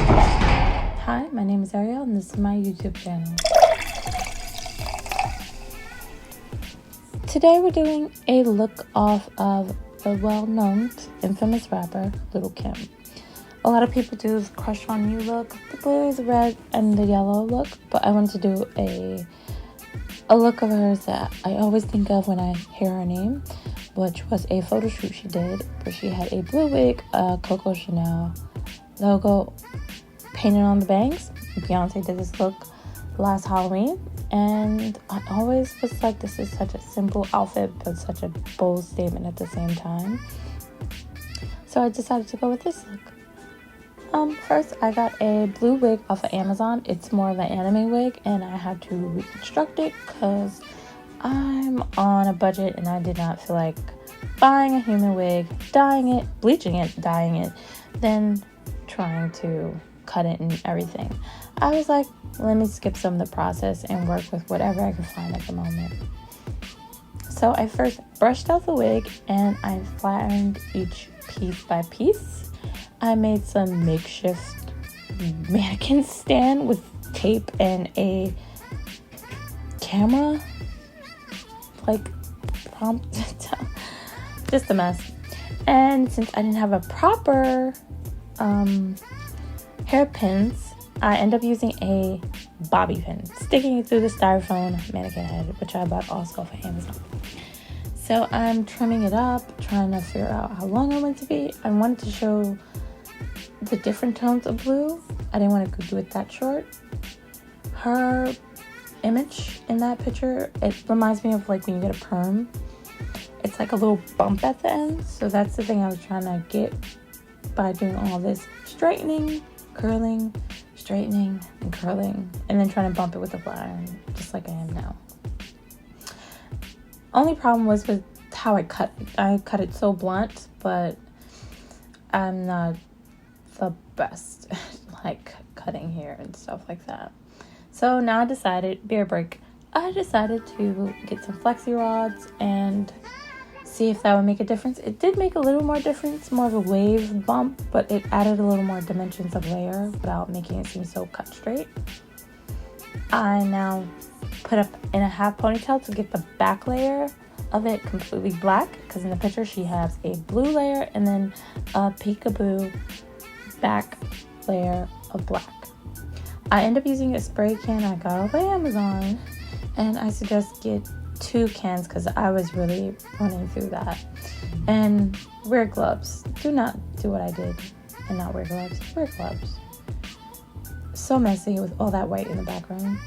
Hi, my name is Ariel and this is my YouTube channel. Today we're doing a look off of the well-known infamous rapper Lil' Kim. A lot of people do the crush on you look, the blue, the red, and the yellow look, but I wanted to do a look of hers that I always think of when I hear her name, which was a photo shoot she did where she had a blue wig, a Coco Chanel logo painted on the bangs. Beyonce did this look last Halloween, and I always was like, this is such a simple outfit but such a bold statement at the same time. So I decided to go with this look. First I got a blue wig off of Amazon. It's more of an anime wig and I had to reconstruct it because I'm on a budget and I did not feel like buying a human wig, dyeing it, bleaching it, dyeing it, then trying to cut it and everything. I was like, let me skip some of the process and work with whatever I could find at the moment. So I first brushed out the wig and I flattened each piece by piece. I made some makeshift mannequin stand with tape and a camera, like prompt, just a mess. And since I didn't have a proper hairpins, I end up using a bobby pin, sticking it through the styrofoam mannequin head, which I bought also off of Amazon. So I'm trimming it up, trying to figure out how long I want it to be. I wanted to show the different tones of blue. I didn't want to do it that short. Her image in that picture, it reminds me of like when you get a perm. It's like a little bump at the end. So that's the thing I was trying to get by doing all this straightening, curling, straightening, and curling, and then trying to bump it with a flat iron, just like I am now. Only problem was with how I cut it. I cut it so blunt, but I'm not the best like cutting hair and stuff like that. So now I decided, beer break, I decided to get some flexi rods and see if that would make a difference. It did make a little more difference, more of a wave bump, but it added a little more dimensions of layer without making it seem so cut straight. I now put up in a half ponytail to get the back layer of it completely black, because in the picture she has a blue layer and then a peekaboo back layer of black. I end up using a spray can I got off of Amazon, and I suggest get 2 cans because I was really running through that. And wear gloves. Do not do what I did and not wear gloves. Wear gloves. So messy with all that white in the background.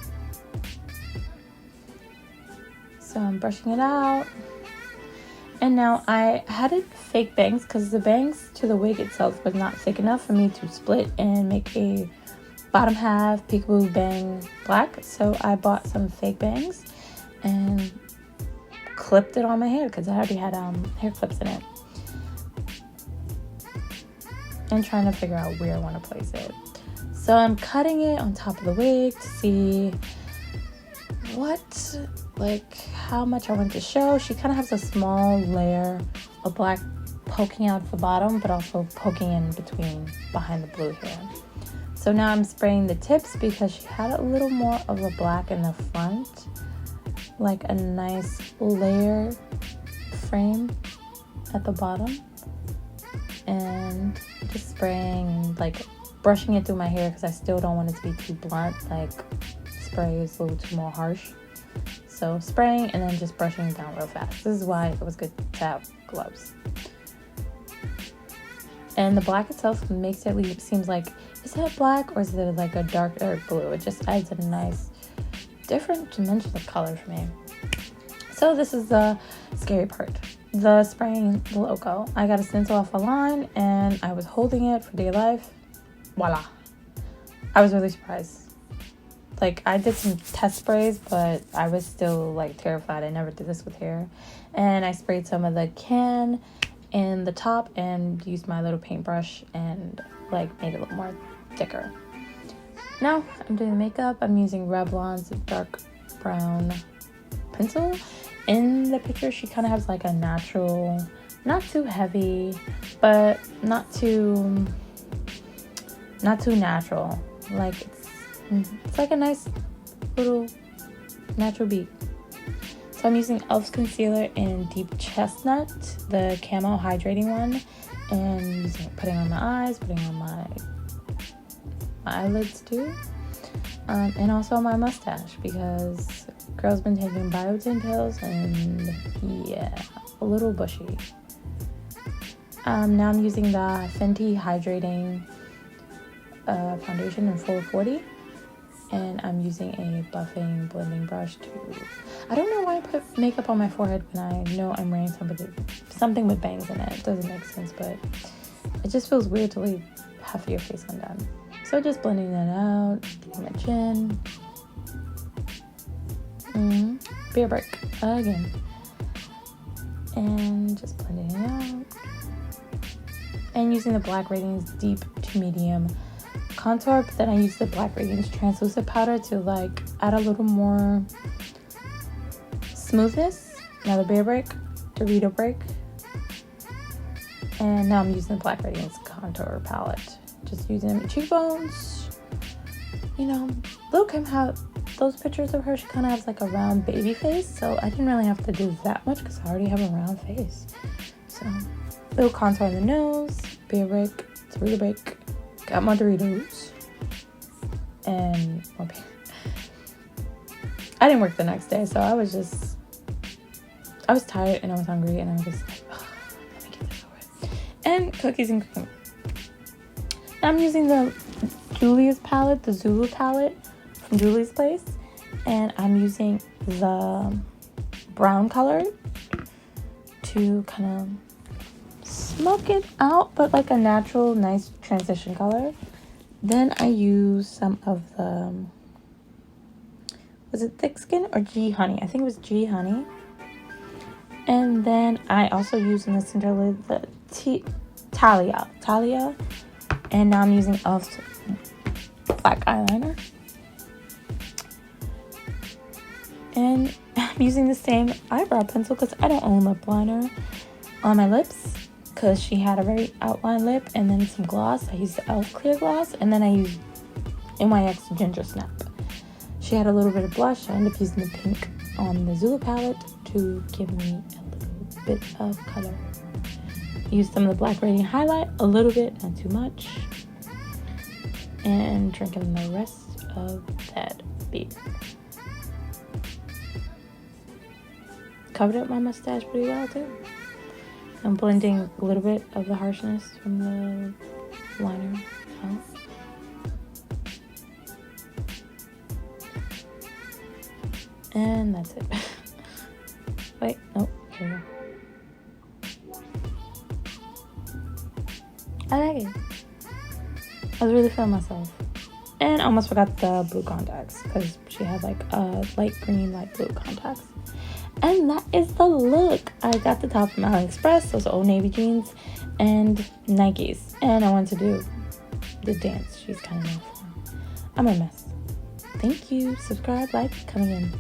So I'm brushing it out. And now I had it fake bangs because the bangs to the wig itself was not thick enough for me to split and make a bottom half peekaboo bang black. So I bought some fake bangs and clipped it on my hair because I already had hair clips in it. And trying to figure out where I want to place it. So I'm cutting it on top of the wig to see how much I want to show. She kind of has a small layer of black poking out the bottom, but also poking in between behind the blue hair. So now I'm spraying the tips because she had a little more of a black in the front, like a nice layer frame at the bottom, and just spraying, like brushing it through my hair because I still don't want it to be too blunt. Like spray is a little too more harsh. So spraying and then just brushing it down real fast. This is why it was good to have gloves. And the black itself makes it seems like, is that black or is it like a darker blue? It just adds a nice different dimension of color for me. So this is the scary part, the spraying the logo. I got a stencil off a line and I was holding it for dear life. Voila. I was really surprised. Like, I did some test sprays, but I was still like terrified. I never did this with hair. And I sprayed some of the can in the top and used my little paintbrush and like made it look more thicker. Now I'm doing makeup. I'm using Revlon's dark brown pencil. In the picture, she kind of has like a natural, not too heavy, but not too not too natural. Like it's like a nice little natural beat. So I'm using e.l.f.'s concealer in Deep Chestnut, the Camo hydrating one, and putting on my eyes, putting on my eyelids too, and also my mustache, because girl's been taking biotin pills and yeah, a little bushy. Now I'm using the Fenty Hydrating foundation in 440, and I'm using a buffing blending brush to, I don't know why I put makeup on my forehead when I know I'm wearing something with bangs in it. It doesn't make sense, but it just feels weird to leave half of your face undone. So just blending that out, getting my chin. Beer break again. And just blending it out. And using the Black Radiance Deep to Medium contour, but then I use the Black Radiance translucent powder to like add a little more smoothness. Another beer break, Dorito break. And now I'm using the Black Radiance contour palette. Just using my cheekbones. You know, Lil' Kim had those pictures of her. She kind of has like a round baby face, so I didn't really have to do that much because I already have a round face. So, little contour on the nose, beer break, Dorito break. Got my Doritos and more beer. I didn't work the next day, so I was tired and I was hungry, and I was just like, oh, let me get this over. And cookies and cream. I'm using the Juvias palette, the Zulu palette from Juvias Place, and I'm using the brown color to kind of smoke it out, but like a natural, nice transition color. Then I use some of the, was it Thick Skin or G Honey? I think it was G Honey. And then I also use in the center lid the Talia. And now I'm using e.l.f.'s black eyeliner. And I'm using the same eyebrow pencil because I don't own lip liner on my lips, because she had a very outlined lip. And then some gloss. I used the e.l.f. clear gloss, and then I used NYX GingerSnap. She had a little bit of blush. I ended up using the pink on the Zulu palette to give me a little bit of color. Use some of the Black Radiance highlight, a little bit, not too much, and drinking the rest of that beer. Covered up my mustache pretty well too. I'm blending a little bit of the harshness from the liner out. And that's it. Wait, nope, here we go. I like it. I was really feeling myself. And I almost forgot the blue contacts, because she had like a light green, light blue contacts. And that is the look. I got the top from AliExpress, those old navy jeans, and Nikes. And I wanted to do the dance she's kind of known for. I'm a mess. Thank you. Subscribe, like, coming in.